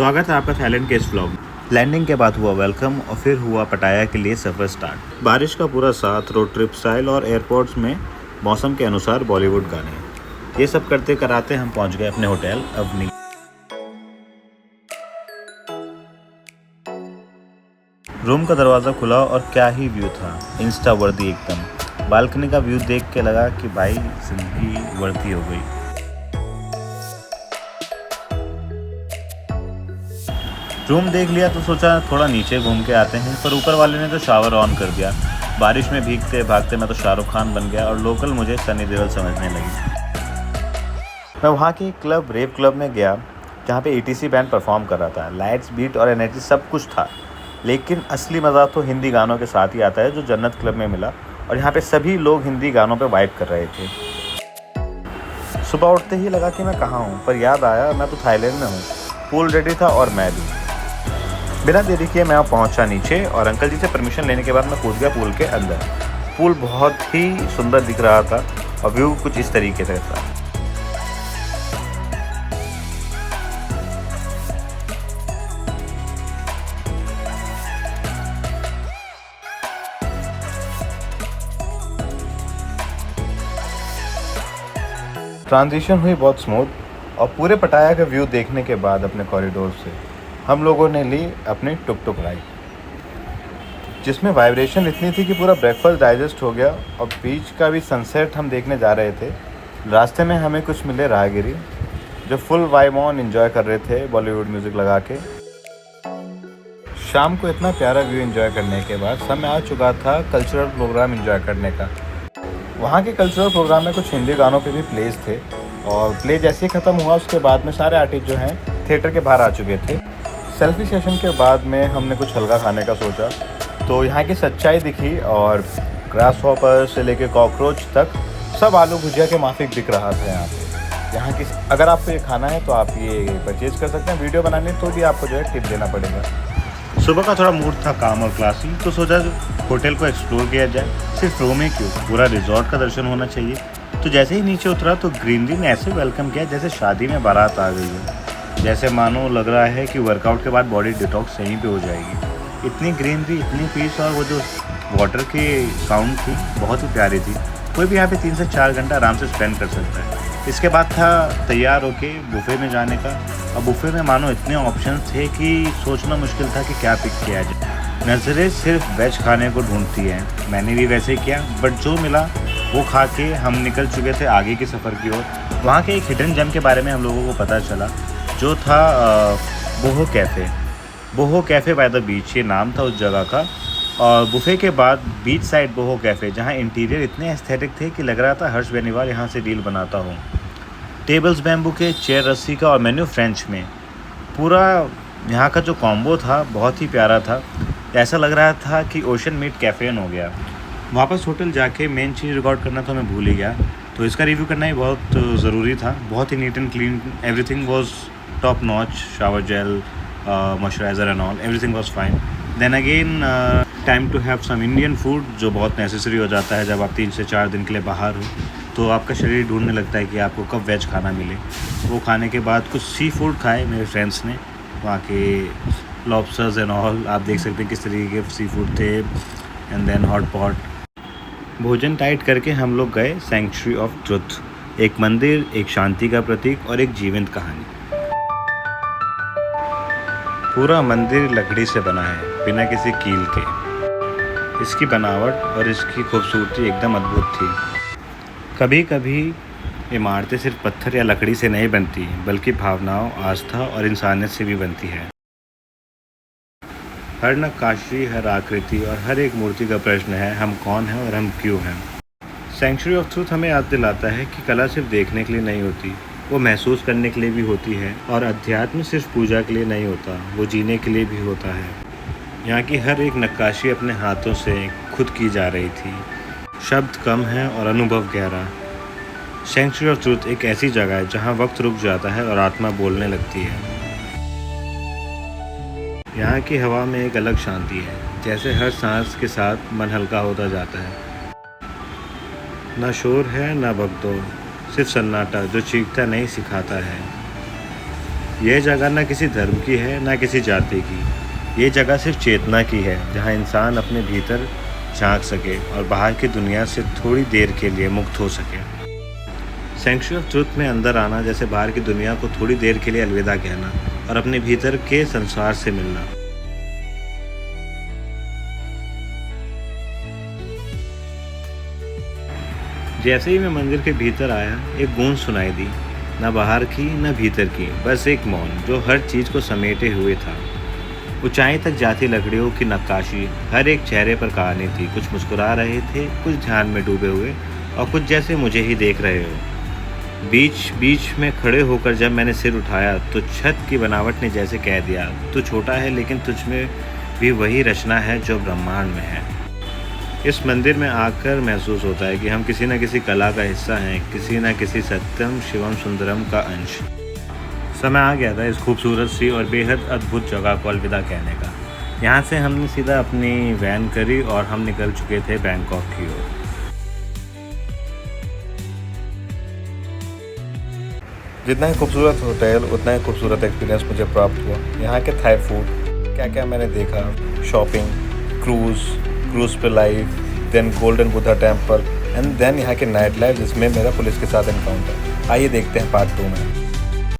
स्वागत है आपका थाईलैंड के इस व्लॉग। लैंडिंग के बाद हुआ वेलकम और फिर हुआ पटाया के लिए सफ़र स्टार्ट। बारिश का पूरा साथ, रोड ट्रिप स्टाइल और एयरपोर्ट्स में मौसम के अनुसार बॉलीवुड गाने, ये सब करते कराते हम पहुंच गए अपने होटल अवनी। रूम का दरवाज़ा खुला और क्या ही व्यू था, इंस्टा वर्दी एकदम। बालकनी का व्यू देख के लगा कि भाई जिंदगी वर्दी हो गई। रूम देख लिया तो सोचा थोड़ा नीचे घूम के आते हैं, पर ऊपर वाले ने तो शावर ऑन कर दिया। बारिश में भीगते भागते मैं तो शाहरुख खान बन गया और लोकल मुझे सनी देओल समझने लगी। मैं वहाँ के क्लब रेव क्लब में गया जहाँ पे ETC बैंड परफॉर्म कर रहा था। लाइट्स, बीट और एनर्जी सब कुछ था, लेकिन असली मज़ा तो हिंदी गानों के साथ ही आता है जो जन्नत क्लब में मिला। और यहाँ पे सभी लोग हिंदी गानों पे वाइब कर रहे थे। सुबह उठते ही लगा कि मैं कहाँ हूँ, पर याद आया मैं तो थाईलैंड में हूँ। पूल रेडी था और मैं भी। बिना देरी किए मैं पहुंचा नीचे और अंकल जी से परमिशन लेने के बाद मैं कूद गया पूल के अंदर। पूल बहुत ही सुंदर दिख रहा था और व्यू कुछ इस तरीके से था। ट्रांजिशन हुई बहुत स्मूथ और पूरे पटाया का व्यू देखने के बाद अपने कॉरिडोर से हम लोगों ने ली अपनी टुक टुक राइड, जिसमें वाइब्रेशन इतनी थी कि पूरा ब्रेकफास्ट डाइजेस्ट हो गया। और बीच का भी सनसेट हम देखने जा रहे थे। रास्ते में हमें कुछ मिले राहगीरी जो फुल वाइब ऑन एंजॉय कर रहे थे बॉलीवुड म्यूज़िक लगा के। शाम को इतना प्यारा व्यू एंजॉय करने के बाद समय आ चुका था कल्चरल प्रोग्राम एंजॉय करने का। वहाँ के कल्चरल प्रोग्राम में कुछ हिंदी गानों पे भी प्लेस थे और प्ले जैसे ही ख़त्म हुआ उसके बाद में सारे आर्टिस्ट जो हैं थिएटर के बाहर आ चुके थे। सेल्फी सेशन के बाद में हमने कुछ हल्का खाने का सोचा तो यहाँ की सच्चाई दिखी और ग्रास हॉपर से लेके कॉकरोच तक सब आलू भुजिया के माफिक बिक रहा था यहाँ पे। यहाँ की अगर आपको ये खाना है तो आप ये परचेज कर सकते हैं। वीडियो बनाने तो भी आपको जो है टिप देना पड़ेगा। सुबह का थोड़ा मूड था काम और क्लासी, तो सोचा होटल को एक्सप्लोर किया जाए। सिर्फ रूम ही क्यों, पूरा रिजॉर्ट का दर्शन होना चाहिए। तो जैसे ही नीचे उतरा तो ग्रीनरी ने ऐसे वेलकम किया जैसे शादी में बारात आ गई है। जैसे मानो लग रहा है कि वर्कआउट के बाद बॉडी डिटॉक्स यहीं पे हो जाएगी। इतनी ग्रीनरी, इतनी पीस और वो जो वाटर की साउंड थी बहुत ही प्यारी थी। कोई भी यहाँ पे 3 से 4 घंटा आराम से स्पेंड कर सकता है। इसके बाद था तैयार होके बुफ़े में जाने का। अब बुफ़े में मानो इतने ऑप्शंस थे कि सोचना मुश्किल था कि क्या पिक किया जाए। नज़रें सिर्फ वेज खाने को ढूंढती हैं, मैंने भी वैसे ही किया, बट जो मिला वो खा के हम निकल चुके थे आगे के सफ़र की ओर। वहाँ के एक हिडन जेम के बारे में हम लोगों को पता चला जो था boho cafe. Boho cafe by the beach, ये नाम था उस जगह का। और बुफ़े के बाद बीच साइड बोहो कैफ़े, जहाँ इंटीरियर इतने एस्थेटिक थे कि लग रहा था हर्ष बेनीवाल यहाँ से डील बनाता हो। टेबल्स बैम्बू के, चेयर रस्सी का और मेन्यू फ्रेंच में। पूरा यहाँ का जो कॉम्बो था बहुत ही प्यारा था। ऐसा लग रहा था कि ओशन मीट कैफ़ेन हो गया। वापस होटल जाके मेन चीज़ रिकॉर्ड करना तो मैं भूल ही गया, तो इसका रिव्यू करना ही बहुत ज़रूरी था। बहुत ही neat and clean, everything was top notch. Shower gel, moisturiser and all, everything was fine. Then again time to have some Indian food, जो बहुत नेसेसरी हो जाता है जब आप 3 से 4 दिन के लिए बाहर हो। तो आपका शरीर ढूंढने लगता है कि आपको कब वेज खाना मिले। वो खाने के बाद कुछ सी फूड खाए मेरे फ्रेंड्स ने, वहाँ के लॉबस्टर्स एंड ऑल। आप देख सकते हैं किस तरीके के सी फूड थे। And then hot pot. भोजन टाइट करके हम लोग गए सेंचुरी ऑफ ट्रुथ, एक मंदिर, एक शांति का प्रतीक और एक जीवंत कहानी। पूरा मंदिर लकड़ी से बना है, बिना किसी कील के। इसकी बनावट और इसकी खूबसूरती एकदम अद्भुत थी। कभी कभी इमारतें सिर्फ पत्थर या लकड़ी से नहीं बनती, बल्कि भावनाओं, आस्था और इंसानियत से भी बनती है। हर नक्काशी, हर आकृति और हर एक मूर्ति का प्रश्न है, हम कौन हैं और हम क्यों हैं। सेंचुरी ऑफ ट्रूथ हमें याद दिलाता है कि कला सिर्फ देखने के लिए नहीं होती, वो महसूस करने के लिए भी होती है। और अध्यात्म सिर्फ पूजा के लिए नहीं होता, वो जीने के लिए भी होता है। यहाँ की हर एक नक्काशी अपने हाथों से खुद की जा रही थी। शब्द कम है और अनुभव गहरा। सेंचुरी ऑफ ट्रूथ एक ऐसी जगह है जहाँ वक्त रुक जाता है और आत्मा बोलने लगती है। यहाँ की हवा में एक अलग शांति है, जैसे हर सांस के साथ मन हल्का होता जाता है। ना शोर है ना भगदौड़, सिर्फ सन्नाटा जो चीखता नहीं सिखाता है। यह जगह ना किसी धर्म की है ना किसी जाति की, ये जगह सिर्फ चेतना की है, जहाँ इंसान अपने भीतर झांक सके और बाहर की दुनिया से थोड़ी देर के लिए मुक्त हो सके। सेंचुरी ऑफ ट्रुथ में अंदर आना जैसे बाहर की दुनिया को थोड़ी देर के लिए अलविदा कहना और अपने भीतर के संसार से मिलना। जैसे ही मैं मंदिर के भीतर आया, एक गूंज सुनाई दी, न बाहर की न भीतर की, बस एक मौन जो हर चीज़ को समेटे हुए था। ऊंचाई तक जाती लकड़ियों की नक्काशी, हर एक चेहरे पर कहानी थी। कुछ मुस्कुरा रहे थे, कुछ ध्यान में डूबे हुए और कुछ जैसे मुझे ही देख रहे हो। बीच बीच में खड़े होकर जब मैंने सिर उठाया तो छत की बनावट ने जैसे कह दिया, तू छोटा है लेकिन तुझ में भी वही रचना है जो ब्रह्मांड में है। इस मंदिर में आकर महसूस होता है कि हम किसी न किसी कला का हिस्सा हैं, किसी न किसी सत्यम शिवम सुंदरम का अंश। समय आ गया था इस खूबसूरत सी और बेहद अद्भुत जगह को अलविदा कहने का। यहाँ से हमने सीधा अपनी वैन करी और हम निकल चुके थे बैंकॉक की ओर। जितना ही खूबसूरत होटल उतना ही खूबसूरत एक्सपीरियंस मुझे प्राप्त हुआ। यहाँ के थाई फूड, क्या क्या मैंने देखा, शॉपिंग, क्रूज़ पे life, then golden Buddha temple and then यहाँ के नाइट लाइफ जिसमें मेरा पुलिस के साथ एनकाउंटर। आइए देखते हैं पार्ट 2 में।